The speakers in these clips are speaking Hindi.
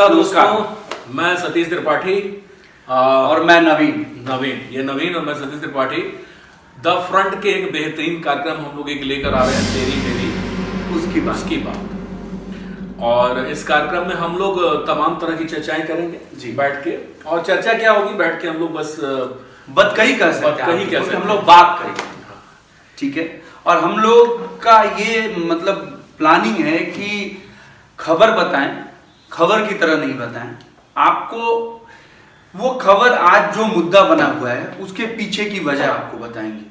नमस्कार दोस्तों, मैं सतीश त्रिपाठी और मैं नवीन। ये नवीन और मैं सतीश त्रिपाठी द फ्रंट के एक बेहतरीन कार्यक्रम हम लोग एक लेकर आ रहे हैं, तेरी मेरी उसकी बात। और इस कार्यक्रम में हम लोग तमाम तरह की चर्चाएं करेंगे जी बैठ के। और चर्चा क्या होगी, बैठ के हम लोग बस बतकही कर सकते हैं, हम लोग बात करेंगे, ठीक है। और हम लोग का ये मतलब प्लानिंग है कि खबर बताएं, खबर की तरह नहीं बताएं आपको। वो खबर आज जो मुद्दा बना हुआ है उसके पीछे की वजह आपको बताएंगे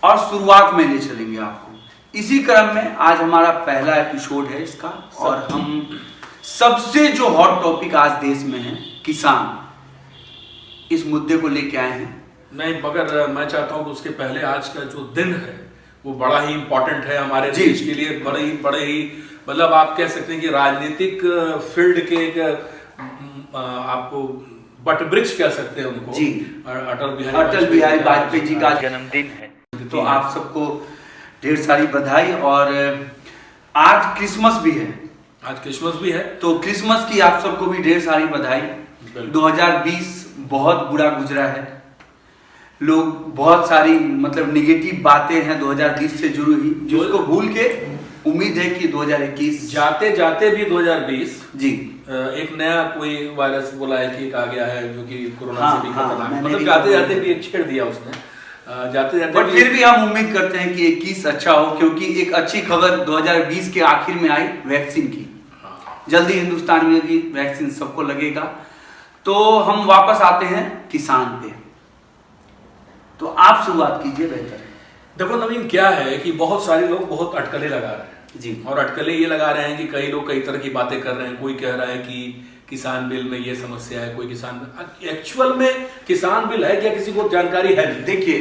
और शुरुआत में ले चलेंगे आपको। इसी क्रम में आज हमारा पहला एपिसोड है इसका। और हम सबसे जो हॉट टॉपिक आज देश में है, किसान, इस मुद्दे को लेके आए हैं। नहीं, मगर मैं चाहता हूं कि उसके पहले आज का जो दिन है वो बड़ा ही इंपॉर्टेंट है हमारे देश के लिए। बड़े ही मतलब आप कह सकते हैं कि राजनीतिक फील्ड के एक आपको बट वृक्ष कह सकते हैं उनको जी। अटल बिहारी वाजपेयी जी का जन्मदिन है, तो आप सबको ढेर सारी बधाई। और आज क्रिसमस भी है, तो क्रिसमस की आप सबको भी ढेर सारी बधाई। 2020 बहुत बुरा गुजरा है, लोग बहुत सारी मतलब निगेटिव बातें हैं 2020 से जुड़ी हुई, जिसको भूल के उम्मीद है कि 2021 जाते जाते भी 2020 जी एक नया कोई वायरस बोला है कि आ गया है जो कि कोरोना से भी खतरनाक, मतलब जाते जाते भी एक छेड़ दिया उसने जाते जाते। बट फिर भी हम उम्मीद करते हैं कि 21 अच्छा हो, क्योंकि एक अच्छी खबर 2020 के आखिर में आई वैक्सीन की। जल्दी हिंदुस्तान में भी वैक्सीन सबको लगेगा। तो हम वापस आते हैं किसान पे, तो आप शुरुआत कीजिए, बेहतर है। देखो नवीन, क्या है कि बहुत सारे लोग बहुत अटकलें लगा रहे हैं जी। और अटकलें ये लगा रहे हैं कि कई लोग कई तरह की बातें कर रहे हैं। कोई कह रहा है कि किसान बिल में ये समस्या है, कोई एक्चुअल में किसान बिल है क्या, किसी को जानकारी है नहीं। देखिए,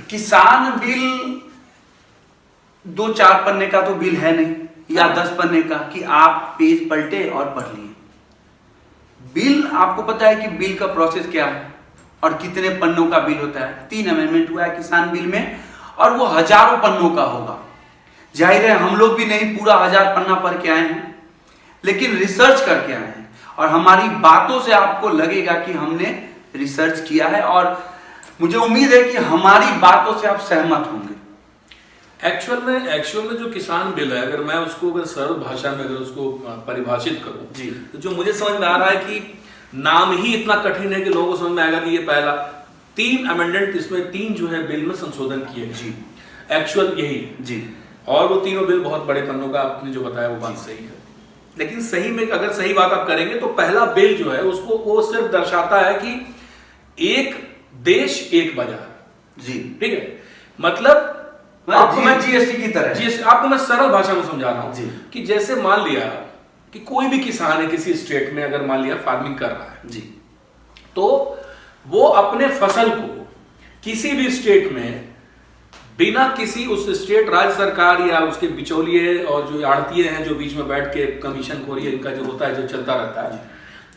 किसान बिल 2-4 पन्ने का तो बिल है नहीं, या 10 पन्ने का कि आप पेज पलटे और पढ़ लिए। बिल आपको पता है कि बिल का प्रोसेस क्या है और कितने पन्नों का बिल होता है। 3 अमेंडमेंट हुआ है किसान बिल में और वो हजारों पन्नों का होगा। जाहिर है हम लोग भी नहीं पूरा 1000 पन्ना पढ़ के आए हैं, लेकिन रिसर्च करके आए हैं और हमारी बातों से आपको लगेगा कि हमने रिसर्च किया है। और मुझे उम्मीद है कि हमारी बातों से आप सहमत होंगे। एक्चुअल में जो किसान बिल है, अगर मैं उसको अगर सरल भाषा में अगर उसको परिभाषित करूं जी, तो जो मुझे समझ में आ रहा है कि नाम ही इतना कठिन है कि लोगों को समझ में आएगा कि ये पहला 3 अमेंडमेंट, इसमें 3 जो है बिल में संशोधन किए जी। एक्चुअल यही जी। और वो तीनों बिल बहुत बड़े पन्नों का, आपने जो बताया वो बात सही है। लेकिन सही में अगर सही बात आप करेंगे तो पहला बिल जो है उसको वो सिर्फ दर्शाता है कि एक देश एक बाजार जी, ठीक है। मतलब आपको मैं जीएसटी की तरह आपको मैं सरल भाषा में समझा रहा हूं कि जैसे मान लिया कि कोई भी किसान है किसी स्टेट में, अगर मान लिया फार्मिंग कर रहा है जी, तो वो अपने फसल को किसी भी स्टेट में बिना किसी उस स्टेट राज्य सरकार या उसके बिचौलिए और जो आड़तीये हैं जो बीच में बैठ के कमीशन खोरी इनका जो होता है, जो चलता रहता है,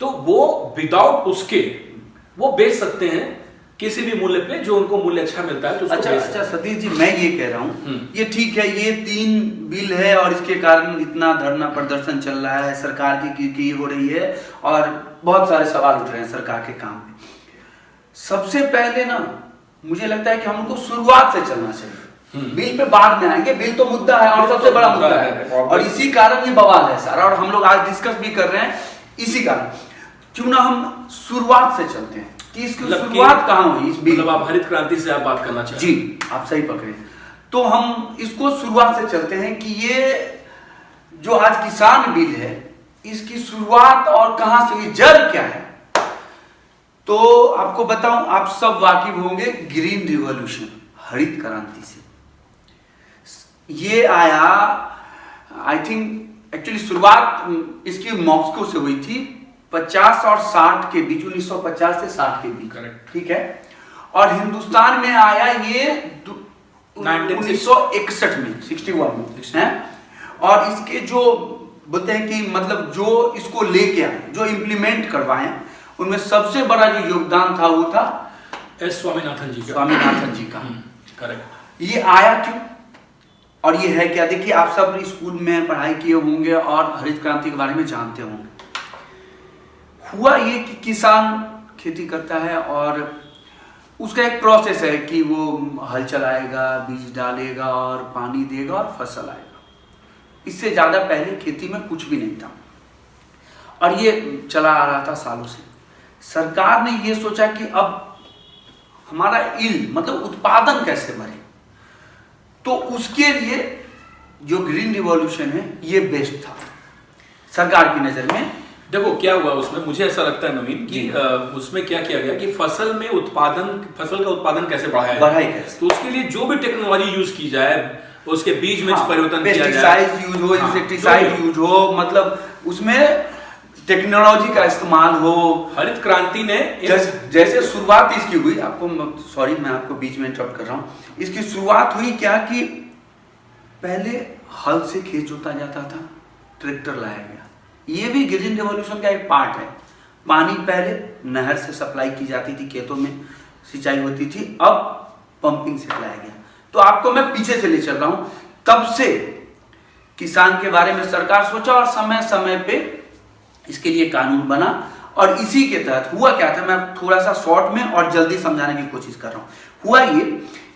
तो वो विदाउट उसके वो बेच सकते हैं किसी भी मूल्य पे, जो उनको मूल्य अच्छा मिलता है। तो अच्छा सतीश जी, मैं ये कह रहा हूँ, ये ठीक है, ये 3 बिल है और इसके कारण इतना धरना प्रदर्शन चल रहा है, सरकार की हो रही है और बहुत सारे सवाल उठ रहे हैं सरकार के काम में। सबसे पहले ना मुझे लगता है कि हमको शुरुआत से चलना चाहिए। बिल पे बाद में आएंगे, बिल तो मुद्दा है और सबसे बड़ा मुद्दा है और इसी कारण ये बवाल है सारा। और हम लोग आज डिस्कस भी कर रहे हैं इसी कारण। क्यों ना हम शुरुआत से चलते हैं कि इसकी शुरुआत कहाँ हुई इस बिल। मतलब आप हरित क्रांति से आप बात करना चाहते हैं जी, आप सही पकड़े। तो हम इसको शुरुआत से चलते हैं कि ये जो आज किसान बिल है इसकी शुरुआत और कहां से हुई, जड़ क्या है। तो आपको बताऊं, आप सब वाकिफ होंगे ग्रीन रिवॉल्यूशन, हरित क्रांति से ये आया। आई थिंक एक्चुअली शुरुआत इसकी मॉस्को से हुई थी 50 और 60 के बीच, 1950 से 60 के बीच, करेक्ट, ठीक है। और हिंदुस्तान में आया ये 1961 में, 61 में है। और इसके जो बोलते हैं कि मतलब जो इसको लेके आए, जो इम्प्लीमेंट करवाए, उनमें सबसे बड़ा जो योगदान था वो था स्वामीनाथन जी का। करेक्ट। ये आया क्यों और ये है क्या? देखिए, आप सब स्कूल में पढ़ाई किए होंगे और हरित क्रांति के बारे में जानते होंगे। हुआ ये कि किसान खेती करता है और उसका एक प्रोसेस है कि वो हल चलाएगा, बीज डालेगा और पानी देगा और फसल आएगा। इससे ज़्यादा पहले खेती में कुछ भी नहीं था और ये चला आ रहा था सालों से। सरकार ने ये सोचा कि अब हमारा मतलब उत्पादन कैसे बढ़े, तो उसके लिए जो ग्रीन रिवॉल्यूशन है ये बेस्ट था सरकार की नज़र में। देखो क्या हुआ उसमें, मुझे ऐसा लगता है नवीन कि उसमें क्या किया गया कि फसल का उत्पादन कैसे बढ़ाया कैसे, तो उसके लिए जो भी टेक्नोलॉजी यूज की जाए, उसके बीज में परिवर्तन किया जाए, पेस्टिसाइड यूज हो, इंसेक्टिसाइड यूज हो, मतलब उसमें टेक्नोलॉजी का इस्तेमाल हो। हरित क्रांति ने जैसे शुरुआत इसकी हुई, सॉरी मैं आपको बीच में इंटरप्ट कर रहा हूँ, इसकी शुरुआत हुई क्या कि पहले हल से खेत जोता जाता था, ट्रैक्टर लाया गया। ये भी ग्रीन रिवॉल्यूशन का एक पार्ट है। पानी पहले नहर से सप्लाई की जाती थी, खेतों में सिंचाई होती थी, अब पंपिंग से लाया गया। तो आपको मैं पीछे से ले चल रहा हूं, तब से किसान के बारे में सरकार सोचा और समय समय पे इसके लिए कानून बना और इसी के तहत हुआ क्या था, मैं थोड़ा सा शॉर्ट में और जल्दी समझाने की कोशिश कर रहा हूं। हुआ ये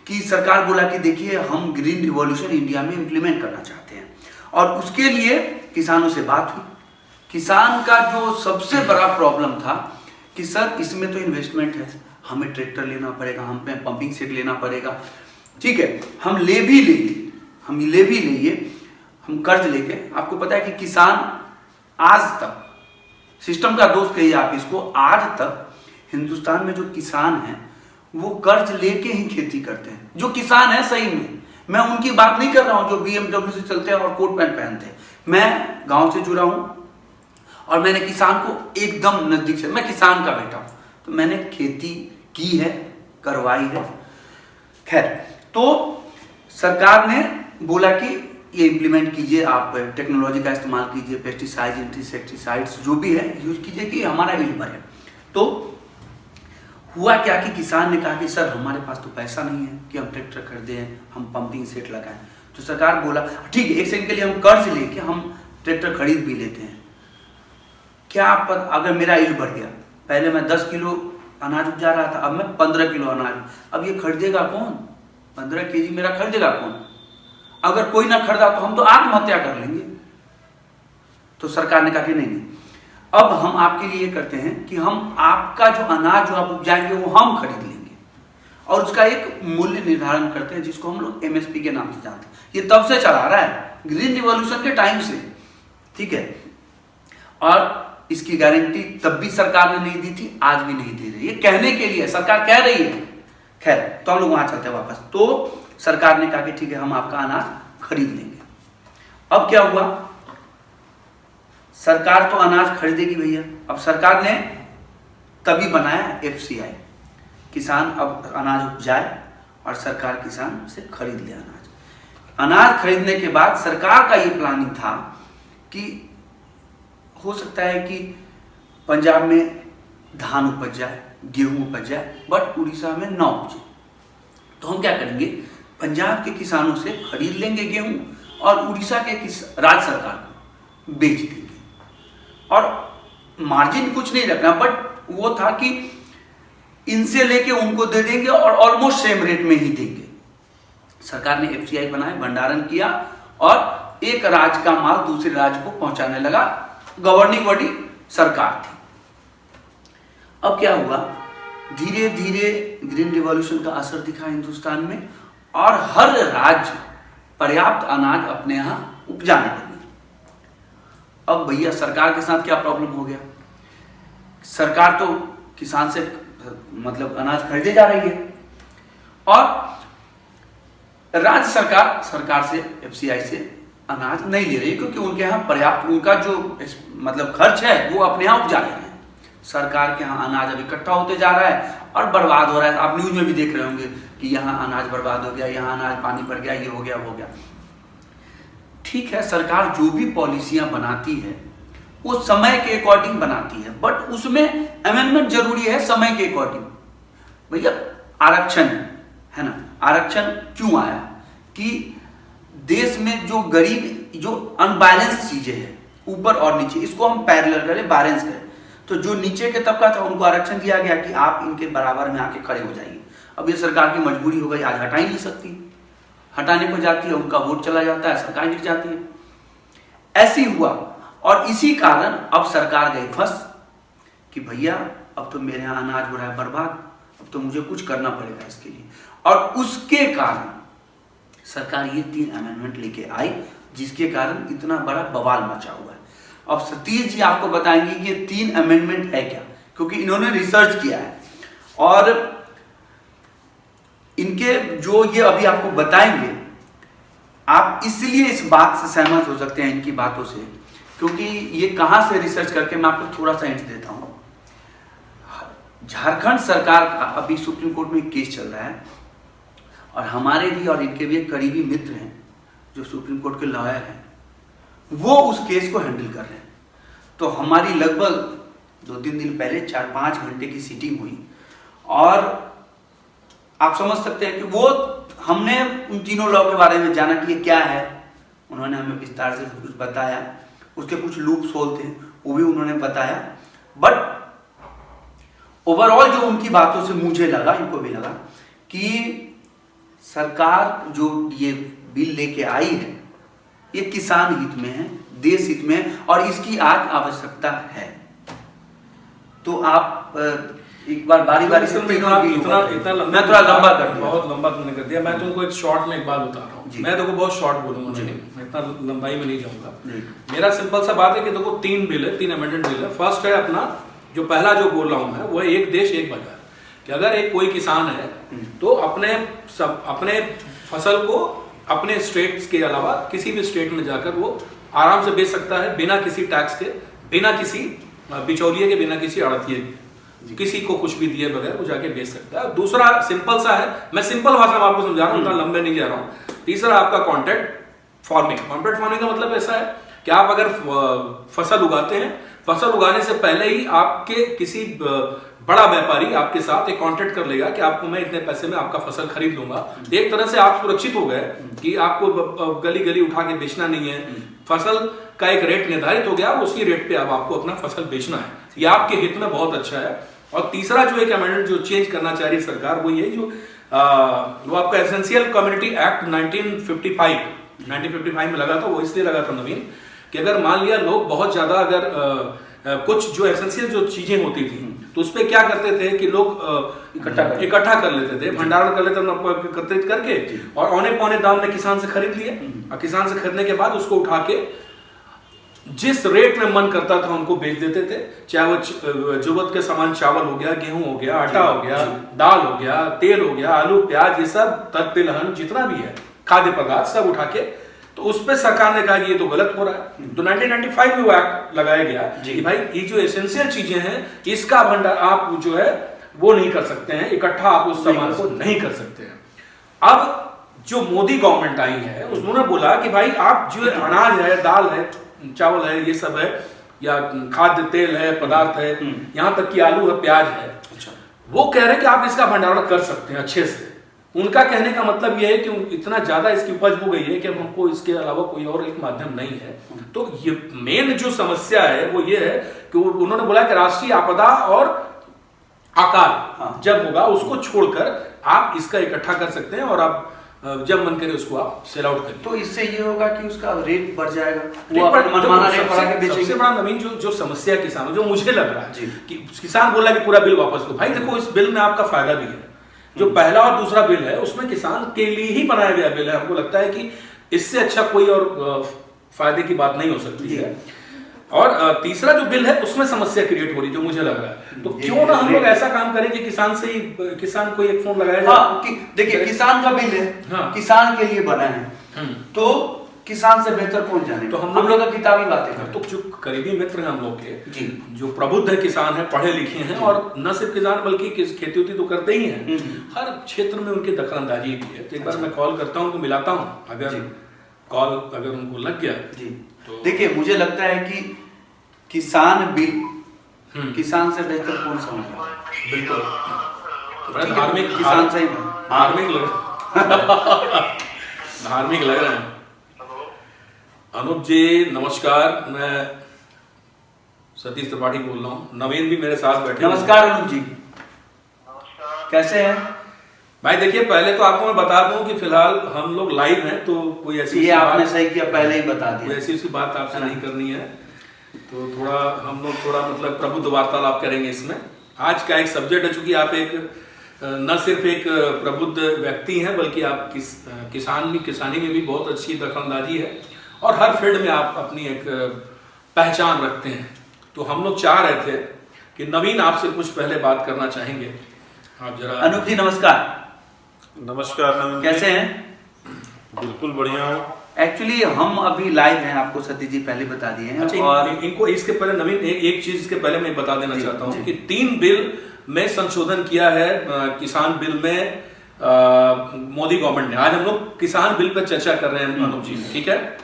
कि सरकार बोला कि देखिए हम ग्रीन रिवॉल्यूशन इंडिया में इंप्लीमेंट करना चाहते हैं और उसके लिए किसानों से बात हुई। किसान का जो सबसे बड़ा प्रॉब्लम था कि सर इसमें तो इन्वेस्टमेंट है, हमें ट्रैक्टर लेना पड़ेगा, हमें पंपिंग सेट लेना पड़ेगा, ठीक है हम ले भी लेंगे, हम कर्ज लेके। आपको पता है कि किसान आज तक, सिस्टम का दोष कहिए आप इसको, आज तक हिंदुस्तान में जो किसान हैं वो कर्ज लेके ही खेती करते हैं। जो किसान है सही में, मैं उनकी बात नहीं कर रहा हूं जो BMW से चलते हैं और कोट पैंट पहनते हैं। मैं गांव से जुड़ा हूं और मैंने किसान को एकदम नजदीक से, मैं किसान का बेटा हूं, तो मैंने खेती की है, करवाई है। खैर, तो सरकार ने बोला कि ये इम्प्लीमेंट कीजिए, आप टेक्नोलॉजी का इस्तेमाल कीजिए, पेस्टिसाइड, इंसेक्टिसाइड्स जो भी है यूज कीजिए कि हमारा यील्ड बढ़े। तो हुआ क्या कि किसान ने कहा कि सर हमारे पास तो पैसा नहीं है कि हम ट्रैक्टर खरीदें, हम पंपिंग सेट लगाएं। तो सरकार बोला ठीक है, एक सेकंड के लिए हम कर्ज लेके हम ट्रैक्टर खरीद भी लेते हैं। क्या अगर मेरा यील्ड बढ़ गया, पहले मैं 10 किलो अनाज उपजा रहा था, अब मैं 15 किलो अनाज, अब ये खरीदेगा कौन? 15 केजी मेरा खरीदेगा कौन? अगर कोई ना खरीदा तो हम तो आत्महत्या कर लेंगे। तो सरकार ने कहा कि नहीं, अब हम आपके लिए करते हैं कि हम आपका जो अनाज जो आप उपजाएंगे वो हम खरीद लेंगे और उसका एक मूल्य निर्धारण करते हैं जिसको हम लोग MSP के नाम से जानते हैं। ये तब से चला रहा है, ग्रीन रिवॉल्यूशन के टाइम से, ठीक है। और इसकी गारंटी तब भी सरकार ने नहीं दी थी, आज भी नहीं दे रही है। कहने के लिए सरकार कह रही है। खैर, तो हम लोग वहां चलते हैं वापस। तो सरकार ने कहा कि ठीक है हम आपका अनाज खरीद लेंगे। अब क्या हुआ, सरकार तो अनाज खरीदेगी भैया। अब सरकार ने तभी बनाया FCI, किसान अब अनाज उपजाए और सरकार किसान से खरीद ले अनाज खरीदने के बाद सरकार का ये प्लानिंग था कि हो सकता है कि पंजाब में धान उपज जाए, गेहूं उपज जाए, बट उड़ीसा में ना उपजे। तो हम क्या करेंगे, पंजाब के किसानों से खरीद लेंगे गेहूं और उड़ीसा के राज्य सरकार को बेच देंगे और मार्जिन कुछ नहीं रखना, बट वो था कि इनसे लेके उनको दे देंगे और ऑलमोस्ट सेम रेट में ही देंगे। सरकार ने FCI बनाए, भंडारण किया और एक राज्य का माल दूसरे राज्य को पहुंचाने लगा। गवर्निंग बॉडी सरकार थी। अब क्या हुआ, धीरे धीरे ग्रीन रिवॉल्यूशन का असर दिखा हिंदुस्तान में और हर राज्य पर्याप्त अनाज अपने यहां उपजाने लगे। अब भैया सरकार के साथ क्या प्रॉब्लम हो गया, सरकार तो किसान से मतलब अनाज खरीदे जा रही है और राज्य सरकार से FCI से अनाज नहीं ले रही, क्योंकि उनके यहाँ पर्याप्त, उनका जो मतलब खर्च है वो अपने यहाँ उपजा ले रहे हैं। सरकार के यहाँ अनाज अब इकट्ठा होते जा रहा है और बर्बाद हो रहा है। आप न्यूज में भी देख रहे होंगे कि यहाँ अनाज बर्बाद हो गया, यहाँ अनाज पानी पड़ गया, ये हो गया। ठीक है, सरकार जो भी पॉलिसियां बनाती है वो समय के अकॉर्डिंग बनाती है, बट उसमें अमेंडमेंट जरूरी है समय के अकॉर्डिंग। भैया आरक्षण है ना, आरक्षण क्यों आया कि देश में जो गरीब, जो अनबैलेंस चीजें हैं ऊपर और नीचे, इसको हम पैरेलल करें, बैलेंस करें। तो तो जो नीचे के तबका था उनको आरक्षण दिया गया कि आप इनके बराबर में आके खड़े हो जाइए। अब ये सरकार की मजबूरी हो गई, आज हटा ही नहीं सकती, हटाने को जाती है उनका वोट चला जाता है, सरकार गिर जाती है। ऐसी हुआ और इसी कारण अब सरकार गई फंस कि भैया अब तो मेरे यहाँ अनाज हो रहा है बर्बाद, अब तो मुझे कुछ करना पड़ेगा इसके लिए। और उसके कारण सरकार ये 3 अमेंडमेंट लेके आई, जिसके कारण इतना बड़ा बवाल मचा हुआ है। अब सतीश जी आपको बताएंगे कि ये 3 अमेंडमेंट है क्या, क्योंकि इन्होंने रिसर्च किया है और इनके जो ये अभी आपको बताएंगे, आप इसलिए इस बात से सहमत हो सकते हैं इनकी बातों से, क्योंकि ये कहां से रिसर्च करके, मैं आपको थोड़ा सा हिंट देता हूं। झारखंड सरकार का अभी सुप्रीम कोर्ट में एक केस चल रहा है और हमारे भी और इनके भी एक करीबी मित्र हैं जो सुप्रीम कोर्ट के लॉयर हैं, वो उस केस को हैंडल कर रहे हैं। तो हमारी लगभग 2-3 दिन पहले 4-5 घंटे की सीटिंग हुई और आप समझ सकते हैं कि वो हमने उन तीनों लॉ के बारे में जाना कि ये क्या है, उन्होंने हमें विस्तार से कुछ बताया, उसके कुछ लूप्स होल थे वो भी उन्होंने बताया। बट ओवरऑल जो उनकी बातों से मुझे लगा, इनको भी लगा कि सरकार जो ये बिल लेके आई है ये किसान हित में है, देश हित में है और इसकी आज आवश्यकता है। तो आप एक बार बारी बारी से इतना मैं थोड़ा लंबा कर दिया, बहुत लंबा तुमने कर दिया। मैं तुमको एक शॉर्ट में एक बात बता रहा हूँ, मैं देखो बहुत शॉर्ट बोलूंगा, नहीं मैं इतना लंबाई में नहीं जाऊंगा। मेरा सिंपल सा बात है कि देखो 3 बिल है, 3 अमेंडमेंट बिल है। फर्स्ट है अपना जो पहला जो बोल रहा हूं मैं, वो है एक देश एक बाजार, कि अगर एक कोई किसान है तो अपने फसल को अपने स्टेट्स के अलावा किसी भी स्टेट में जाकर वो आराम से बेच सकता है, बिना किसी टैक्स के, बिना किसी बिचौलिए के, बिना किसी आड़तिये के, किसी को कुछ भी दिए बगैर वो जाके बेच सकता है। दूसरा सिंपल सा है, मैं सिंपल भाषा में आपको समझा रहा हूँ, इतना लंबे नहीं जा रहा हूँ। तीसरा आपका कॉन्ट्रैक्ट फार्मिंग। कॉन्ट्रैक्ट फार्मिंग का मतलब ऐसा है कि आप अगर फसल उगाते हैं, फसल उगाने से पहले ही आपके किसी बड़ा व्यापारी आपके साथ एक कॉन्ट्रैक्ट कर लेगा कि आपको मैं इतने पैसे में आपका फसल खरीद लूंगा। एक तरह से आप सुरक्षित हो गए कि आपको गली गली उठा के बेचना नहीं है, फसल का एक रेट निर्धारित हो गया, उसी रेट पे अब आपको अपना फसल बेचना है। ये आपके हित में बहुत अच्छा है। और तीसरा जो एक अमेंडमेंट जो चेंज करना चाह रही है सरकार, वो ये जो वो आपका एसेंशियल कम्युनिटी एक्ट 1955 में लगा था। वो इसलिए लगा था नवीन कि अगर मान लिया लोग बहुत ज्यादा अगर कुछ जो एसेंशियल जो चीजें होती थी तो उसपे क्या करते थे कि लोग इकट्ठा कर लेते थे, भंडारण कर लेते थे एकत्रित करके, और औने पौने दाम में किसान से खरीद लिए, और किसान से खरीदने के बाद उसको उठा के जिस रेट में मन करता था उनको बेच देते थे। चाहे वो जरूरत के सामान चावल हो गया, गेहूं हो गया, आटा हो गया, दाल हो गया, तेल हो गया, आलू प्याज, ये सब तिलहन जितना भी है खाद्य पदार्थ सब उठा के, तो उस पर सरकार ने कहा कि ये तो गलत हो रहा है। तो 1995 में वो एक्ट लगाया गया कि भाई ये जो एसेंशियल चीजें हैं इसका भंडार आप जो है वो नहीं कर सकते हैं, इकट्ठा आप उस सामान को नहीं कर सकते हैं। अब जो मोदी गवर्नमेंट आई है उन्होंने बोला कि भाई आप जो अनाज है, दाल है, चावल है, ये सब है, या खाद्य तेल है, पदार्थ है, यहाँ तक कि आलू है, प्याज है, वो कह रहे हैं कि आप इसका भंडारण कर सकते हैं अच्छे से। उनका कहने का मतलब यह है कि इतना ज्यादा इसकी उपज हो गई है कि हमको इसके अलावा कोई और एक माध्यम नहीं है। तो ये मेन जो समस्या है वो ये है कि उन्होंने बोला कि राष्ट्रीय आपदा और आकाल जब होगा उसको छोड़कर आप इसका इकट्ठा कर सकते हैं और आप जब मन करे उसको आप सेल आउट करें। तो इससे ये होगा कि उसका रेट बढ़ जाएगा, सबसे बड़ा नवीन जो समस्या किसानों जो मुझे लग रहा है कि किसान बोला कि पूरा बिल वापस दो। भाई देखो इस बिल में आपका फायदा भी है, जो पहला और दूसरा बिल है उसमें किसान के लिए ही बनाया गया बिल है। हमको लगता है कि इससे अच्छा कोई और फायदे की बात नहीं हो सकती है। और तीसरा जो बिल है उसमें समस्या क्रिएट हो रही जो मुझे लग रहा है। तो क्यों ना हम लोग ऐसा काम करें कि किसान को एक फोन लगाया जाए। देखिए किसान का बिल है, किसान के लिए बना है, तो किसान से बेहतर कौन जाने। तो हम लोग किताबी बातें करते, तो जो करीबी मित्र हैं हम लोग के, जो प्रबुद्ध है किसान है, पढ़े लिखे हैं, और न सिर्फ किसान बल्कि खेती उती तो करते ही हैं, हर क्षेत्र में उनकी दखलंदाजी भी है। तो एक बार मैं कॉल करता हूँ, उनको मिलाता हूँ, अगर कॉल अगर उनको लग गया तो देखिए मुझे लगता है कि किसान बिल किसान से बेहतर कौन समझ रहा है। बिल्कुल धार्मिक किसान सही धार्मिक लग रहे हैं। अनूप जी नमस्कार, मैं सतीश त्रिपाठी बोल रहा हूँ। नवीन भी मेरे साथ बैठे। नमस्कार अनूप जी, कैसे हैं भाई? देखिए, पहले तो आपको मैं बता दूं कि फिलहाल हम लोग लाइव हैं, तो कोई ऐसी ये आपने सही किया, पहले ही बता दिया, कोई ऐसी बात आपसे नहीं करनी है। तो थोड़ा हम लोग थोड़ा मतलब प्रबुद्ध वार्तालाप करेंगे इसमें। आज का एक सब्जेक्ट है, चूंकि आप एक न सिर्फ एक प्रबुद्ध व्यक्ति हैं, बल्कि आप किसानी में भी बहुत अच्छी दखलंदाजी है और हर फील्ड में आप अपनी एक पहचान रखते हैं। तो हम लोग चाह रहे थे कि नवीन आपसे कुछ पहले बात करना चाहेंगे। आप जरा। अनूप जी नमस्कार। नमस्कार नवीन, कैसे हैं? बिल्कुल बढ़िया हूँ। एक्चुअली हम अभी लाइव हैं, आपको सतीश जी पहले बता दिए हैं। अच्छा, और इनको इसके पहले नवीन एक चीज इसके पहले मैं बता देना चाहता हूँ कि 3 बिल में संशोधन किया है किसान बिल में मोदी गवर्नमेंट ने। आज हम लोग किसान बिल पर चर्चा कर रहे हैं अनूप जी, ठीक है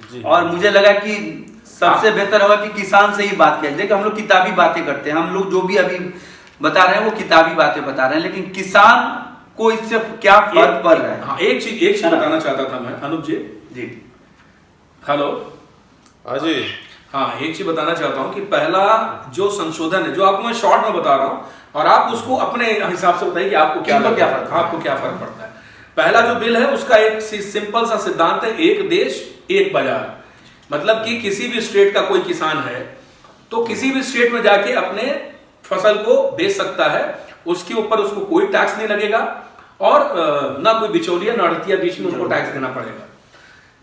जी। और मुझे लगा कि सबसे बेहतर होगा कि किसान से ही बात किया। देखिए, हम लोग किताबी बातें करते हैं, हम लोग जो भी अभी बता रहे हैं वो किताबी बातें बता रहे हैं, लेकिन किसान को इससे क्या फर्क पड़ रहा है? हाँ, एक चीज बताना चाहता था मैं अनूप जी। जी हेलो। हाँ जी। हाँ, एक चीज बताना चाहता हूँ कि पहला जो संशोधन है, जो आपको मैं शॉर्ट में बता रहा हूँ, और आप उसको अपने हिसाब से बताइए कि आपको क्या फर्क पड़ता है। पहला जो बिल है उसका एक सिंपल सा सिद्धांत है, एक देश एक बाजार। मतलब कि किसी भी स्टेट का कोई किसान है तो किसी भी स्टेट में जाके अपने फसल को बेच सकता है, उसके ऊपर उसको कोई टैक्स नहीं लगेगा और ना कोई बिचौलिया ना अड़तिया बीच में उसको टैक्स देना पड़ेगा।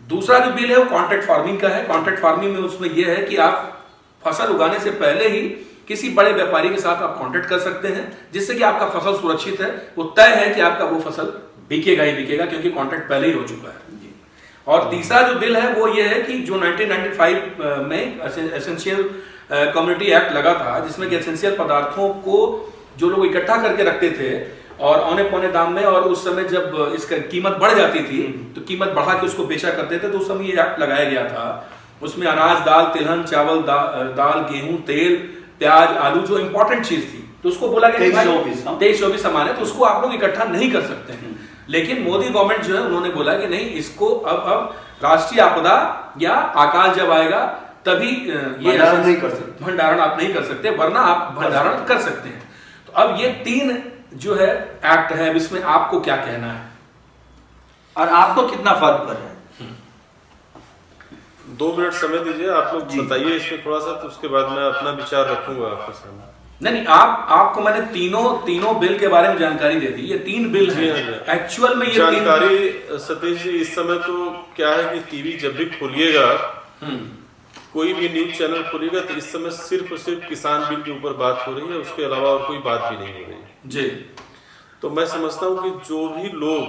दूसरा जो बिल है वो कॉन्ट्रैक्ट फार्मिंग का है। कॉन्ट्रैक्ट फार्मिंग में उसमें यह है कि आप फसल उगाने से पहले ही किसी बड़े व्यापारी के साथ आप कॉन्ट्रैक्ट कर सकते हैं, जिससे कि आपका फसल सुरक्षित है। वो तय है कि आपका वो फसल बिकेगा ही बिकेगा, क्योंकि कॉन्ट्रैक्ट पहले ही हो चुका है। और तीसरा जो बिल है वो ये है कि जो 1995 में एसेंशियल कम्युनिटी एक्ट लगा था, जिसमें कि एसेंशियल पदार्थों को जो लोग इकट्ठा करके रखते थे और औने पौने दाम में, और उस समय जब इसका कीमत बढ़ जाती थी तो कीमत बढ़ा के उसको बेचा करते थे, तो उस समय ये एक्ट लगाया गया था। उसमें अनाज, दाल, तिलहन, चावल, दाल, गेहूं, तेल, प्याज, आलू, जो इंपॉर्टेंट चीज थी, तो उसको बोला गया 23-24 सामान है, तो उसको आप लोग इकट्ठा नहीं कर सकते हैं। लेकिन मोदी गवर्नमेंट जो है उन्होंने बोला कि नहीं, इसको अब राष्ट्रीय आपदा या अकाल जब आएगा तभी ये भंडारण आप नहीं कर सकते, वरना आप भंडारण कर सकते हैं। तो अब ये 3 जो है एक्ट है, इसमें आपको क्या कहना है और आपको कितना फर्क पड़ रहा है? 2 मिनट समय दीजिए, आप लोग बताइए इसमें थोड़ा सा, तो उसके बाद मैं अपना विचार रखूंगा आपके सामने। नहीं, आपको मैंने तीनों बिल के बारे में जानकारी दे दी। ये 3 बिल हैं एक्चुअल में। ये जानकारी सतीश जी, इस समय तो क्या है कि टीवी जब भी खोलिएगा, कोई भी न्यूज चैनल खोलिएगा, तो इस समय सिर्फ और सिर्फ किसान बिल के ऊपर बात हो रही है, उसके अलावा और कोई बात भी नहीं हो रही है जी। तो मैं समझता हूँ कि जो भी लोग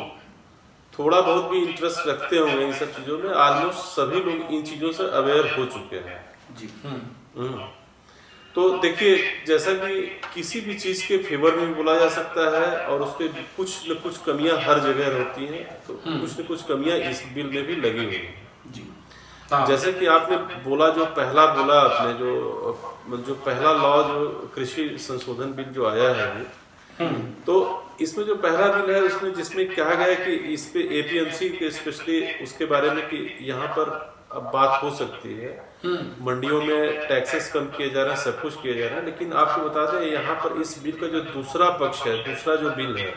थोड़ा बहुत भी इंटरेस्ट रखते होंगे इन सब चीजों में, ऑलमोस्ट सभी लोग इन चीजों से अवेयर हो चुके हैं जी। तो देखिए, जैसा कि किसी भी चीज के फेवर में बोला जा सकता है, और उसके कुछ न कुछ कमियां हर जगह रहती हैं, तो कुछ न कुछ कमियां इस बिल में भी लगी हुई हैं जी। जैसे कि आपने बोला, जो पहला बोला आपने, जो पहला लॉ, जो कृषि संशोधन बिल जो आया है वो, तो इसमें जो पहला बिल है उसमें जिसमें कहा गया है कि इस पे एपीएमसी के स्पेशली उसके बारे में कि यहाँ पर अब बात हो सकती है, मंडियों में टैक्सेस कम किए जा रहे हैं, सब कुछ किया जा रहा है। लेकिन आपको बता दें, यहाँ पर इस बिल का जो दूसरा पक्ष है, दूसरा जो बिल है,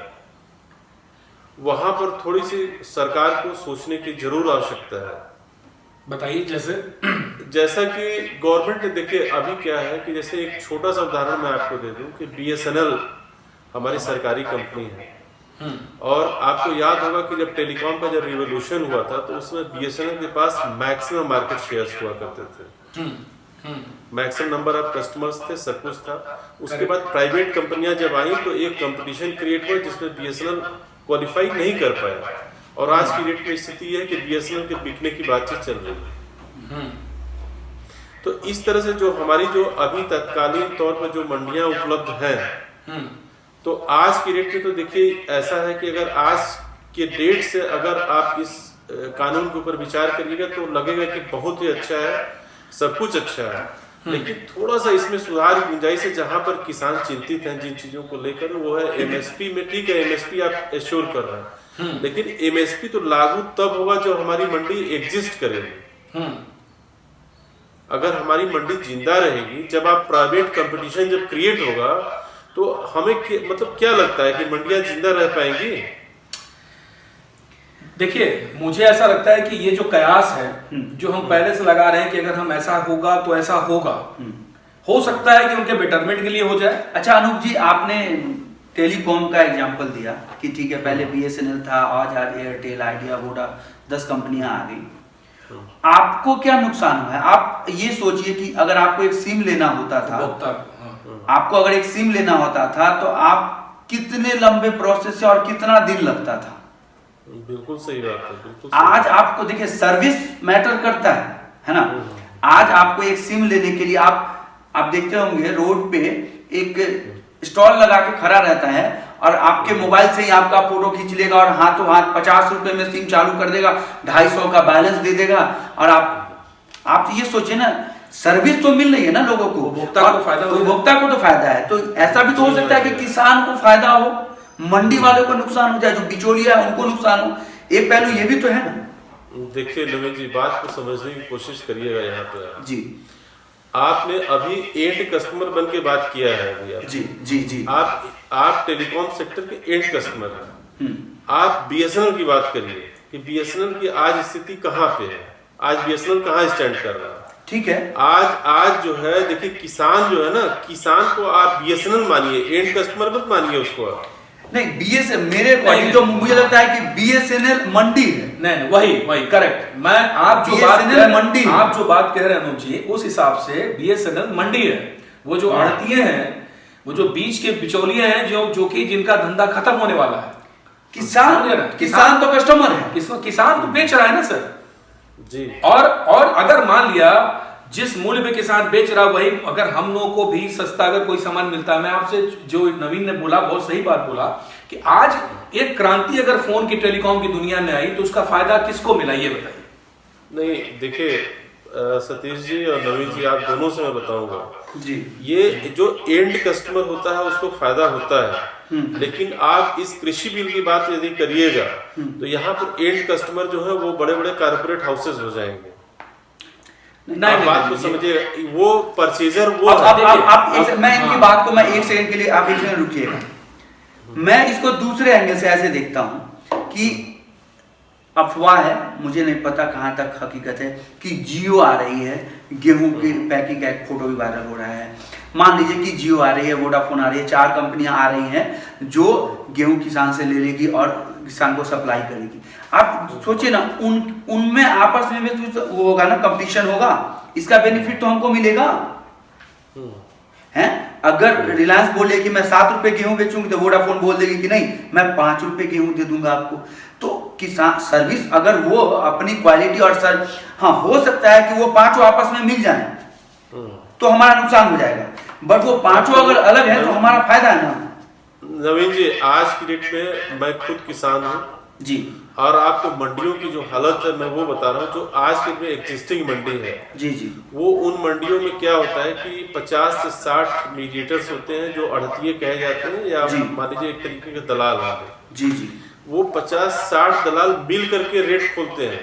वहां पर थोड़ी सी सरकार को सोचने की जरूर आवश्यकता है। बताइए। जैसा कि गवर्नमेंट ने, देखिए अभी क्या है कि जैसे एक छोटा सा उदाहरण मैं आपको दे दूं कि BSNL हमारी सरकारी कंपनी है, और आपको याद होगा कि जब टेलीकॉम का जब रिवोल्यूशन हुआ था, तो उसमें BSNL के पास मैक्सिमम मार्केट शेयर्स हुआ करते थे, मैक्सिमम नंबर ऑफ कस्टमर्स थे, सब कुछ था। उसके बाद प्राइवेट कंपनियां जब आई तो एक कंपटीशन क्रिएट हुआ, जिसमें BSNL क्वालिफाई नहीं कर पाया, और आज की डेट में स्थिति है कि BSNL के बिकने की बातचीत चल रही है। तो इस तरह से जो हमारी जो अभी तत्कालीन तौर पर जो मंडियां उपलब्ध हैं, तो आज की डेट में तो देखिए ऐसा है कि अगर आज के डेट से अगर आप इस कानून के ऊपर विचार करिएगा तो लगेगा कि बहुत ही अच्छा है, सब कुछ अच्छा है, लेकिन थोड़ा सा इसमें सुधार की गुंजाइश है। जहां पर किसान चिंतित हैं जिन चीजों को लेकर, वो है MSP में। ठीक है, MSP आप एश्योर कर रहे हैं, लेकिन MSP तो लागू तब होगा जब हमारी मंडी एग्जिस्ट करेगी। अगर हमारी मंडी जिंदा रहेगी, जब आप प्राइवेट कंपटीशन जब क्रिएट होगा तो हमें मतलब क्या लगता है कि मंडियां जिंदा रह पाएंगी? देखिए, मुझे ऐसा लगता है कि ये जो कयास है जो हम पहले से लगा रहे हैं कि अगर हम ऐसा होगा तो ऐसा होगा, हो सकता है कि उनके बेटरमेंट के लिए हो जाए। अच्छा अनूप जी, आपने टेलीकॉम का एग्जांपल दिया कि ठीक है पहले BSNL था, आज एयरटेल, आइडिया, वोडा, 10 कंपनियां आ गई। आपको क्या नुकसान हुआ है? आप ये सोचिए कि अगर आपको एक सिम लेना होता था, आपको अगर एक सिम लेना होता था तो आप कितने लंबे प्रोसेस से और कितना दिन लगता था। बिल्कुल सही बात है, बिल्कुल सही। आज आपको देखिए सर्विस मैटर करता है ना। आज आपको एक सिम लेने के लिए आप देखते होंगे रोड पे एक स्टॉल लगा के खड़ा रहता है और आपके मोबाइल से ही आपका फोटो खींच लेगा और हाथों हाथ 50 रुपए में सिम चालू कर देगा, 250 का बैलेंस दे देगा। और आप ये सोचिए ना, सर्विस तो मिल रही है ना लोगों को, उपभोक्ता को तो फायदा है। तो ऐसा भी तो हो सकता है कि किसान को फायदा हो, मंडी वालों को नुकसान हो जाए, जो बिचौलिया है उनको नुकसान हो। एक पहलू ये भी तो है ना। देखिए नवीन जी, बात को समझने की कोशिश करिएगा। यहाँ पे जी, आपने अभी एंड कस्टमर बन के बात किया है अभी आप। जी जी जी, आप टेलीकॉम सेक्टर के एंड कस्टमर हैं। आप BSNL की बात करिए कि BSNL की आज स्थिति कहाँ पे है, आज BSNL कहाँ स्टैंड कर रहा है। ठीक है, आज जो है देखिए, किसान जो है ना, किसान को आप BSNL मानिए, एंड कस्टमर मत मानिए उसको आप। नहीं BSNL मेरे अकॉर्डिंग जो मुझे लगता है कि BSNL मंडी है। नहीं, वही करेक्ट। मैं आप जो बात कह रहे हैं अनूप जी, उस हिसाब से BSNL मंडी है। वो जो आड़तिये हैं, वो जो बीच के बिचौलिए हैं, जो कि जिनका धंधा खत्म होने वाला है। किसान तो कस्टमर है, किसान तो बेच रहा है ना सर जी। और अगर मान लिया जिस मूल्य पे किसान बेच रहा, वही अगर हम लोगों को भी सस्ता अगर कोई सामान मिलता है। मैं आपसे, जो नवीन ने बोला, बहुत सही बात बोला कि आज एक क्रांति अगर फोन की, टेलीकॉम की दुनिया में आई तो उसका फायदा किसको मिला, ये बताइए। नहीं देखिए सतीश जी और नवीन जी, आप दोनों से मैं बताऊंगा जी, ये जो एंड कस्टमर होता है उसको फायदा होता है। लेकिन आप इस कृषि बिल की बात यदि करिएगा तो यहाँ पर एंड कस्टमर जो है वो बड़े बड़े कारपोरेट हाउसेज हो जाएंगे। नहीं, बात को समझिए, वो परचेजर वो मैं इनकी बात को, मैं एक सेकंड के लिए, आप एक सेकंड रुकिएगा। मैं इसको दूसरे एंगल से ऐसे देखता हूं कि अफवाह है, मुझे नहीं पता कहां तक हकीकत है, कि जियो आ रही है, गेहूं की पैकिंग का एक फोटो भी वायरल हो रहा है। मान लीजिए कि जियो आ रही है, वोडाफोन आ रही है, 4 कंपनियां आ रही हैं जो गेहूं किसान से ले लेगी और किसान को सप्लाई करेगी। आप सोचिए ना, उनमें आपस में वो होगा ना, कंपटीशन होगा, इसका बेनिफिट तो हमको मिलेगा हैं। अगर रिलायंस बोले कि मैं 7 रुपए गेहूं बेचूंगी तो वोडाफोन बोल देगी कि नहीं, मैं 5 रुपए गेहूं दे दूंगा आपको। तो किसान सर्विस अगर वो अपनी क्वालिटी और हाँ, हो सकता है कि वो 5 आपस में मिल जाए तो हमारा नुकसान हो जाएगा, बट वो 5 अगर अलग है तो हमारा फायदा है ना। नवीन जी, आज की डेट में मैं खुद किसान हूँ जी, और आपको मंडियों की जो हालत है मैं वो बता रहा हूँ। जो आज के में एग्जिस्टिंग मंडी है जी जी, वो उन मंडियों में क्या होता है कि 50 से 60 मीडिएटर्स होते हैं जो आड़तिये कहे जाते हैं, या मान लीजिए एक तरीके के दलाल हैं। जी जी, वो 50-60 दलाल मिल करके रेट खोलते हैं।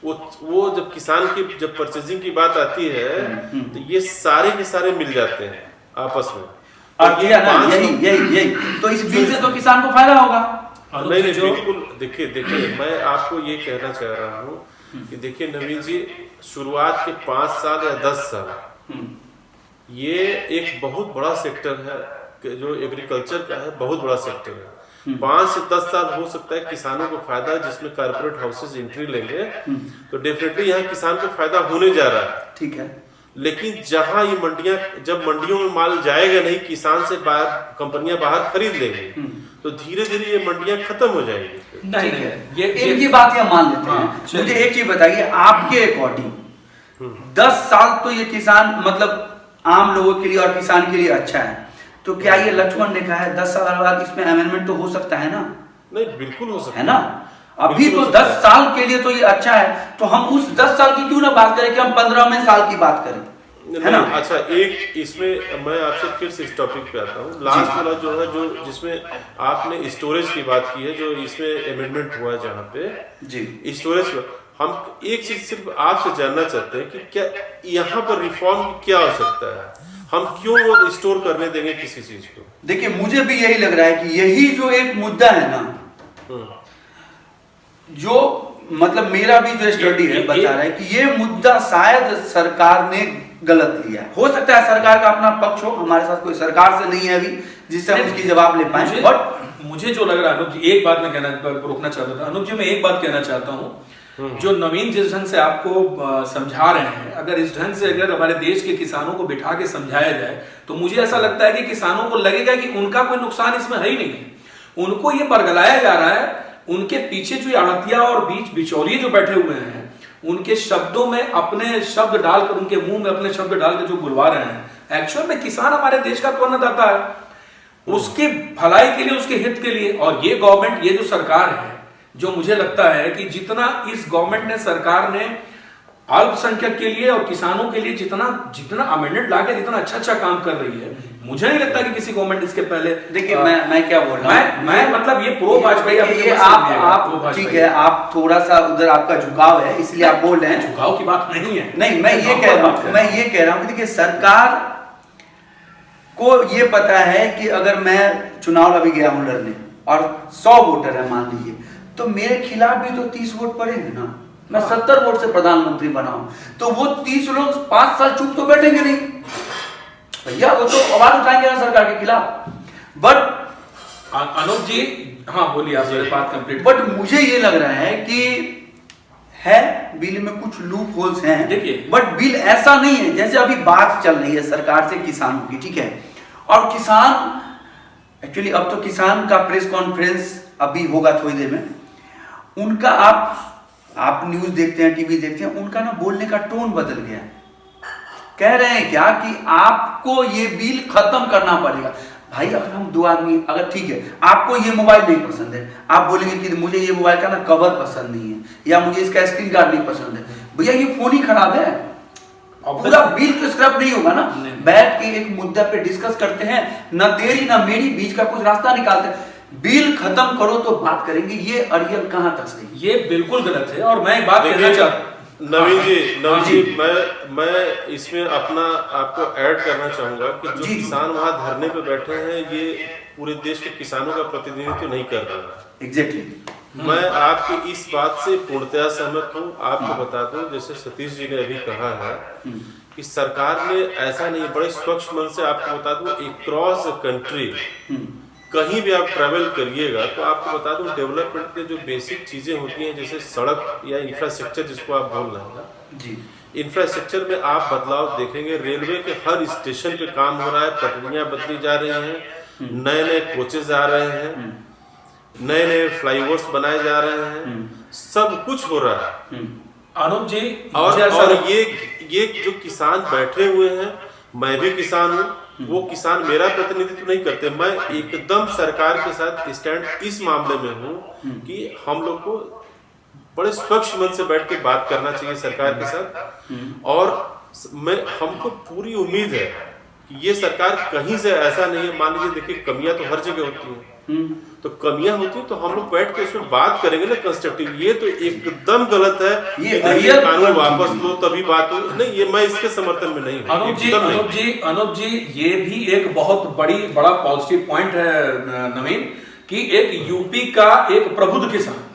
वो जब किसान की जब परचेजिंग की बात आती है तो ये सारे के सारे मिल जाते हैं आपस में। और यही तो इस बिल से तो किसान को फायदा होगा। नहीं बिल्कुल। देखिए मैं आपको ये कहना चाह रहा हूँ कि देखिए नवीन जी, शुरुआत के 5 साल या 10 साल ये एक बहुत बड़ा सेक्टर है जो एग्रीकल्चर का है, बहुत बड़ा सेक्टर है। 5 से 10 साल हो सकता है किसानों को फायदा, जिसमें कारपोरेट हाउसेज एंट्री लेंगे तो डेफिनेटली यहाँ किसान को फायदा होने जा रहा है। ठीक है, लेकिन जहां ये मंडियां, जब मंडियों में माल जाएगा नहीं, किसान से कंपनियां बाहर खरीद लेंगी तो धीरे धीरे ये मंडियां खत्म हो जाएंगी। नहीं, ये इनकी बात ये मान लेते हैं। मुझे एक चीज बताइए, आपके अकॉर्डिंग 10 साल तो ये किसान, मतलब आम लोगों के लिए और किसान के लिए अच्छा है, तो क्या ये लक्ष्मण रेखा है? 10 साल बाद इसमें अमेंडमेंट तो हो सकता है ना? नहीं, बिल्कुल हो सकता है ना। अभी तो 10 साल के लिए तो ये अच्छा है, तो हम उस 10 साल की क्यों ना बात करें कि हम 15वें साल की बात करें, है ना। अच्छा, एक इसमें मैं आपसे फिर से इस टॉपिक पे आता हूँ। लास्ट वाला जो है, जो जिसमें आपने स्टोरेज की बात की है, जो इसमें अमेंडमेंट हुआ है जहाँ पे जी स्टोरेज, हम एक चीज सिर्फ आपसे जानना चाहते हैं कि क्या यहाँ पर रिफॉर्म की क्या आवश्यकता है, हम क्यों वो स्टोर करने देंगे किसी चीज को? देखिए मुझे भी यही लग रहा है कि यही जो एक मुद्दा है ना, जो मतलब मेरा भी जो स्टडी है बता रहा है कि ये मुद्दा शायद सरकार ने गलत लिया। हो सकता है सरकार का अपना पक्ष हो, हमारे साथ कोई सरकार से नहीं है अभी जिससे हम उसकी जवाब ले पाए। बट मुझे जो लग रहा है अनूप जी, एक बात मैं रोकना चाहता था अनूप जी, मैं एक बात कहना चाहता हूँ, जो नवीन जिस ढंग से आपको समझा रहे हैं, अगर इस ढंग से अगर हमारे देश के किसानों को बिठा के समझाया जाए तो मुझे ऐसा लगता है कि किसानों को लगेगा कि उनका कोई नुकसान इसमें है ही नहीं है। उनको ये बरगलाया जा रहा है, उनके पीछे जो आड़तिया और बीच बिचौलिए जो बैठे हुए हैं उनके शब्दों में अपने शब्द डालकर, उनके मुंह में अपने शब्द डालकर जो बुलवा रहे हैं, एक्चुअल में किसान हमारे देश का अन्नदाता है, उसकी भलाई के लिए, उसके हित के लिए। और ये गवर्नमेंट, ये जो सरकार है, जो मुझे लगता है कि जितना इस गवर्नमेंट ने, सरकार ने अल्पसंख्यक के लिए और किसानों के लिए जितना अमेंडमेंट लाके जितना अच्छा काम कर रही है, मुझे नहीं लगता कि किसी गवर्नमेंट इसके पहले। देखिए मैं क्या बोल रहा हूँ, मैं मतलब ये प्रो भाजपा, आप ठीक है, आप थोड़ा सा उधर आपका झुकाव है इसलिए आप बोल रहे हैं। झुकाव की बात नहीं है, नहीं मैं ये कह रहा हूँ कि देखिए सरकार को ये पता है कि अगर मैं चुनाव अभी गया हूँ लड़ने और 100 वोटर है मान लीजिए, तो मेरे खिलाफ भी तो 30 वोट पड़े हैं ना, मैं 70 वोट से प्रधानमंत्री बना हूं, तो वो 30 लोग 5 साल चुप तो बैठेंगे नहीं भैया, वो तो आवाज उठाएंगे ना सरकार के खिलाफ। बट अनूप जी, हाँ बोलिए आप, मेरी बात कंप्लीट। बट मुझे ये लग रहा है कि है बिल में कुछ लूप होल्स हैं, देखिए, बट बिल ऐसा नहीं है जैसे अभी बात चल रही है सरकार से किसानों की, ठीक है, और किसान एक्चुअली अब तो किसान का प्रेस कॉन्फ्रेंस अभी होगा थोड़ी देर में, उनका आप न्यूज देखते हैं, टीवी देखते हैं, उनका ना बोलने का टोन बदल गया। कह रहे हैं क्या कि आपको ये बिल खत्म करना पड़ेगा। भाई अगर हम दो आदमी, अगर ठीक है आपको ये मोबाइल नहीं पसंद है, आप बोलेंगे कि मुझे ये मोबाइल का ना कवर पसंद नहीं है या मुझे इसका स्क्रीन गार्ड नहीं पसंद है, भैया ये फोन ही खराब है, पूरा बिल तो स्क्रैप नहीं होगा ना। बैठ के एक मुद्दा पे डिस्कस करते हैं, ना तेरी ना मेरी, बीच का कुछ रास्ता निकालते हैं, बिल खत्म करो तो बात करेंगे। ये अड़ियल कहां तक सही? ये बिल्कुल गलत है। और मैं बात कहना चाहता नवीन जी, मैं इसमें अपना आपको ऐड करना चाहूंगा कि जो किसान वहां धरने पे बैठे हैं, ये पूरे देश के किसानों का प्रतिनिधित्व नहीं कर रहा है। एग्जैक्टली मैं आपकी इस बात से पूर्णतया सहमत हूँ। आपको बता दूं, जैसे सतीश जी ने अभी कहा है कि सरकार ने ऐसा नहीं, बड़े स्वच्छ मन से आपको बता दूं, अक्रॉस कंट्री कहीं भी आप ट्रैवल करिएगा तो आपको बता दूं, डेवलपमेंट के जो बेसिक चीजें होती हैं, जैसे सड़क या इंफ्रास्ट्रक्चर जिसको आप बोल रहे हैं ना जी, इंफ्रास्ट्रक्चर में आप बदलाव देखेंगे। रेलवे के हर स्टेशन पे काम हो रहा है, पटरियां बदली जा रही हैं, नए नए कोचेज आ रहे हैं, नए नए फ्लाईओवर्स बनाए जा रहे हैं, सब कुछ हो रहा है। अनूप जी, और ये जो किसान बैठे हुए हैं, मैं भी किसान हूँ, वो किसान मेरा प्रतिनिधित्व नहीं करते। मैं एकदम सरकार के साथ स्टैंड इस मामले में हूँ कि हम लोग को बड़े स्वच्छ मन से बैठ के बात करना चाहिए सरकार के साथ। और हमको पूरी उम्मीद है कि ये सरकार कहीं से ऐसा नहीं है, मान लीजिए देखिए कमियां तो हर जगह होती हैं, तो कमियां होती है तो हम लोग बैठ के उसमें बात करेंगे ना कंस्ट्रक्टिव। ये तो एकदम गलत है, ये कानून वापस लो तभी बात हो, नहीं ये मैं इसके समर्थन में नहीं हूं। अनूप जी, ये भी एक बहुत बड़ा पॉजिटिव पॉइंट है नवीन, कि एक यूपी का एक प्रबुद्ध किसान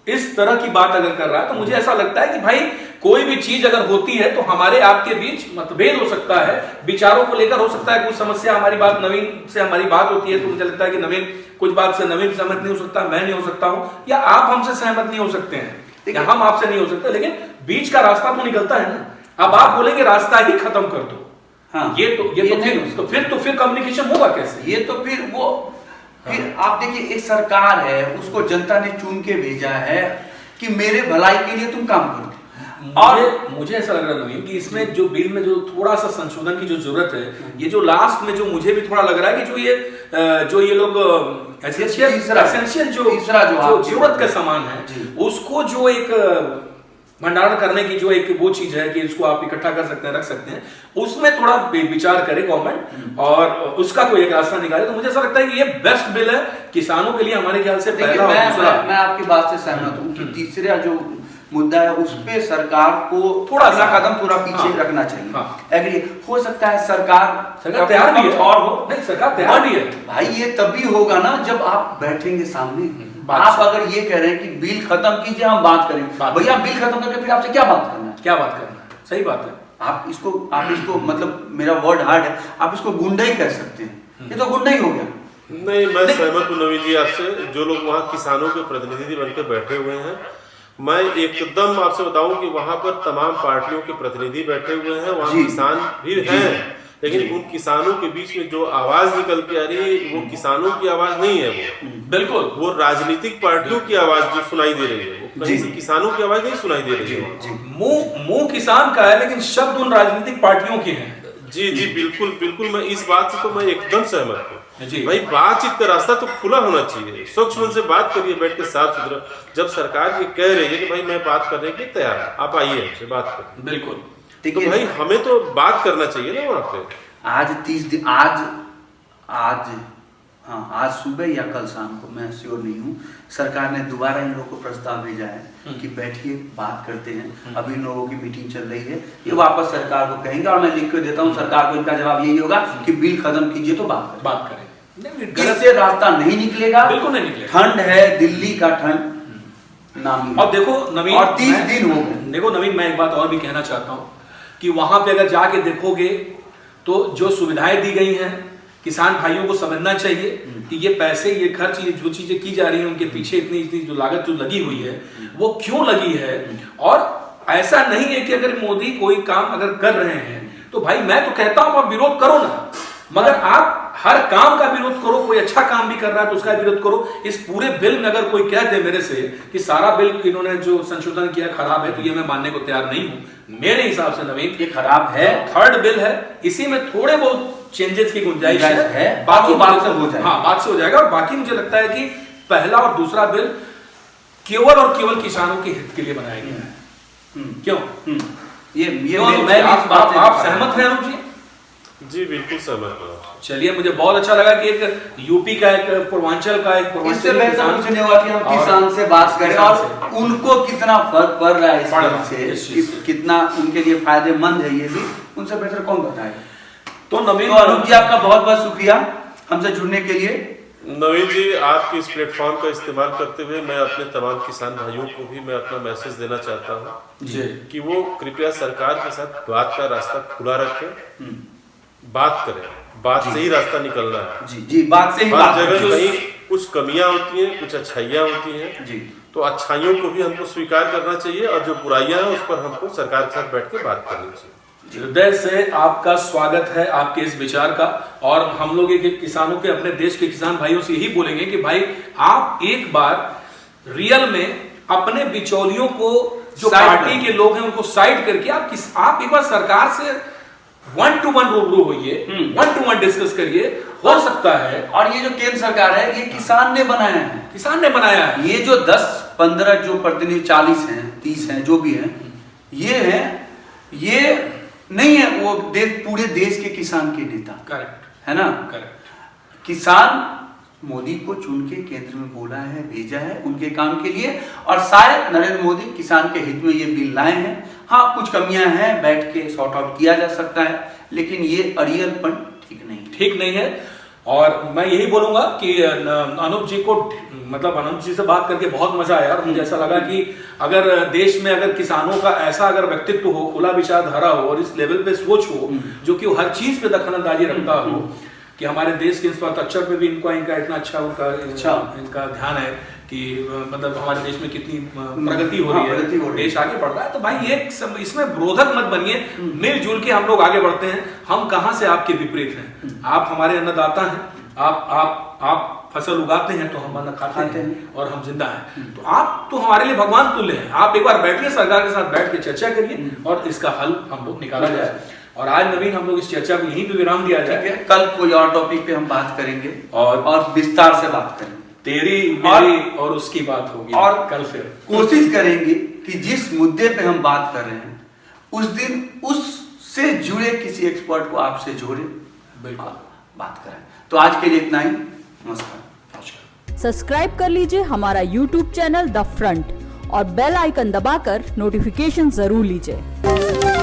इस तरह की बात अगर कर रहा है, तो मुझे ऐसा लगता है कि भाई कोई भी चीज अगर होती है तो हमारे आपके बीच मतभेद हो सकता है, विचारों को लेकर हो सकता है कुछ समस्या, हमारी बात नवीन से हमारी बात होती है तो मुझे लगता है कि नवीन कुछ बात से नवीन सहमत नहीं हो सकता, मैं नहीं हो सकता हूं, या आप हमसे सहमत नहीं हो सकते हैं, या हम आपसे नहीं हो सकते, लेकिन बीच का रास्ता तो निकलता है ना। अब आप बोलेंगे रास्ता ही खत्म कर दो, हाँ, फिर कम्युनिकेशन होगा कैसे? ये तो फिर आप देखिए, एक सरकार है, उसको जनता ने चुन के भेजा है कि मेरे भलाई के लिए तुम काम करो। और मुझे ऐसा लग रहा है कि इसमें जो बिल में जो थोड़ा सा संशोधन की जो जरूरत है, ये जो लास्ट में जो मुझे भी थोड़ा लग रहा है कि जो ये लोग एसेंशियल जो जरूरत का सामान है, उसको जो एक भंडारण करने की जो एक वो चीज है कि इसको आप इकट्ठा कर सकते हैं, रख सकते हैं, उसमें थोड़ा विचार करे गवर्नमेंट और उसका कोई एक रास्ता निकाले, तो मुझे ऐसा लगता है कि ये बेस्ट बिल है किसानों के लिए हमारे ख्याल से पहला। मैं आपकी बात से सहमत हूँ कि तीसरा जो मुद्दा है उस पे सरकार को थोड़ा अपना सा कदम थोड़ा पीछे हाँ, रखना चाहिए। हाँ। एग्री हो सकता है सरकार तैयार भी है और हो नहीं, सरकार तैयार भी है भाई। ये तभी होगा ना जब आप बैठेंगे सामने। बात आप से। अगर ये कह रहे हैं कि बिल खत्म कीजिए हम बात करेंगे, भैया बिल खत्म करके फिर आपसे क्या बात करना है? क्या बात करना है, सही बात है। आप इसको मतलब मेरा वर्ड हार्ड है, आप इसको गुंडा ही कह सकते हैं, ये तो गुंडा ही हो गया। नहीं, मैं सहमत हूँ नवीन जी आपसे। जो लोग वहाँ किसानों के प्रतिनिधि बनकर बैठे हुए हैं, मैं एकदम आपसे बताऊं कि वहाँ पर तमाम पार्टियों के प्रतिनिधि बैठे हुए हैं, वहाँ किसान भी हैं, लेकिन उन किसानों के बीच में जो आवाज निकल के आ रही है वो किसानों की आवाज नहीं है, वो बिल्कुल वो राजनीतिक पार्टियों की आवाज जो सुनाई दे रही है, वो कहीं से किसानों की आवाज नहीं सुनाई दे रही है। मुंह किसान का है लेकिन शब्द उन राजनीतिक पार्टियों के हैं। जी जी बिल्कुल बिल्कुल, मैं इस बात से तो मैं एकदम सहमत हूँ जी। भाई। बातचीत का रास्ता तो खुला होना चाहिए, स्वच्छ मन से बात करिए, बैठ के साफ सुथरा। जब सरकार ये कह रही है कि भाई मैं बात करने के लिए तैयार हूँ, आप आइए हमसे बात करें, बिल्कुल तो भाई हमें तो बात करना चाहिए ना वहाँ पे। आज 30 दिन आज सुबह या कल शाम को, मैं श्योर नहीं हूँ, सरकार ने दोबारा इन लोगों को प्रस्ताव भेजा है कि बैठिए बात करते हैं। अभी इन लोगों की मीटिंग चल रही है, ये वापस सरकार को कहेंगे और मैं लिख के देता हूँ सरकार को। इनका जवाब यही होगा कि बिल खत्म कीजिए तो बात करें। इससे रास्ता नहीं निकलेगा, बिल्कुल नहीं निकलेगा। ठंड है, दिल्ली का ठंड नाम। और देखो नवीन, और 30 दिन हो गए। देखो नवीन, मैं एक बात और भी कहना चाहता हूँ कि वहां पे अगर जाके देखोगे तो जो सुविधाएं दी गई हैं, किसान भाइयों को समझना चाहिए कि ये पैसे, ये खर्च, ये जो चीजें की जा रही हैं उनके पीछे इतनी जो लागत जो लगी हुई है वो क्यों लगी है। और ऐसा नहीं है कि अगर मोदी कोई काम अगर कर रहे हैं तो भाई मैं तो कहता हूं आप विरोध करो ना, मगर आप हर काम का विरोध करो। कोई अच्छा काम भी कर रहा है तो उसका विरोध करो। इस पूरे बिल में अगर कोई कह दे मेरे से कि सारा बिल इन्होंने जो संशोधन किया खराब है, तो ये मैं मानने को तैयार नहीं हूं। मेरे हिसाब से नवीन ये खराब है, थर्ड बिल है, इसी में थोड़े बहुत चेंजेस की गुंजाइश है, बाकी बात से हो जाएगा। हाँ, बात से हो जाएगा। और बाकी मुझे लगता है कि पहला और दूसरा बिल केवल और केवल किसानों के हित के लिए बनाया गया है। क्यों? ये आप सहमत हैं अनुज जी? जी बिल्कुल सहमत हूँ। चलिए, मुझे बहुत अच्छा लगा कि एक यूपी का, एक पूर्वांचल का, एक इससे बेहतर कुछ नहीं हुआ कि हम किसान से बात करें और उनको कितना फर्क पड़ रहा है इससे, कितना उनके लिए फायदेमंद है, ये भी उनसे बेहतर कौन बताएगा। तो नवीन, अनुज जी आपका बहुत बहुत शुक्रिया हमसे जुड़ने के लिए। नवीन जी, आपके इस प्लेटफॉर्म का इस्तेमाल करते हुए मैं अपने तमाम किसान भाइयों को भी मैं अपना मैसेज देना चाहता हूँ जी कि वो कृपया सरकार के साथ बात का रास्ता खुला रखें, बात करें, बात से ही रास्ता निकलना है। जी जी, बात से ही हर जगह कहीं कुछ कमियां होती हैं, कुछ अच्छाइयां होती हैं जी, तो अच्छाइयों को भी हमको स्वीकार करना चाहिए और जो बुराइयां हैं उस पर हमको सरकार के साथ बैठ के बात करनी चाहिए। हृदय से आपका स्वागत है आपके इस विचार का। और हम लोग एक किसानों के, अपने देश के किसान भाइयों से यही बोलेंगे कि भाई आप एक बार रियल में अपने बिचौलियों को, जो पार्टी के लोग हैं उनको साइड करके आप एक बार सरकार से 1 to 1 रूबरू होइए, 1 to 1 डिस्कस करिए। हो सकता है, और ये जो केंद्र सरकार है ये किसान ने बनाया है, किसान ने बनाया है। ये जो 10-15 जो प्रतिनिधि, 40 हैं, 30 हैं, जो भी हैं, ये हैं, ये नहीं है वो पूरे देश के किसान के नेता। करेक्ट है ना? करेक्ट। किसान मोदी को चुन के केंद्र में बोला है, भेजा है उनके काम के लिए, और शायद नरेंद्र मोदी किसान के हित में ये बिल लाए हैं। हाँ, कुछ कमियां हैं, बैठ के सॉर्ट आउट किया जा सकता है, लेकिन ये अड़ियलपन ठीक नहीं है। और मैं यही बोलूंगा कि अनूप जी को, मतलब अनूप जी से बात करके बहुत मजा आया। और मुझे ऐसा लगा कि अगर देश में अगर किसानों का ऐसा अगर व्यक्तित्व हो, खुला विचारधारा हो और इस लेवल पे सोच हो, जो कि हर चीज पे दखलंदाजी रखता हो, कि हमारे देश के इंफ्रास्ट्रक्चर पे भी इनका इतना अच्छा इनका ध्यान है कि मतलब हमारे देश में कितनी प्रगति हो रही है, देश आगे बढ़ रहा है। तो भाई ये इसमें विरोधक मत बनिए, मिलजुल के हम लोग आगे बढ़ते हैं। हम कहां से आपके विपरीत हैं? आप हमारे अन्नदाता हैं, आप फसल उगाते हैं तो हम अन्न खाते हैं और हम जिंदा हैं। तो आप तो हमारे लिए भगवान तुल्य हैं। आप एक बार बैठिए, सरकार के साथ बैठ के चर्चा करिए और इसका हल हम लोग निकाला जाए। और आज नवीन हम लोग इस चर्चा को यहीं पे विराम दिया जाए। कल कोई और टॉपिक पे हम बात करेंगे और विस्तार से बात करेंगे। तेरी मेरी और उसकी बात होगी, और कल फिर कोशिश करेंगे कि जिस मुद्दे पे हम बात कर रहे हैं उस दिन उससे जुड़े किसी एक्सपर्ट को आपसे जोड़े, बिल्कुल बात करें। तो आज के लिए इतना ही। नमस्कार। सब्सक्राइब कर लीजिए हमारा YouTube चैनल द फ्रंट और बेल आइकन दबाकर नोटिफिकेशन जरूर लीजिए।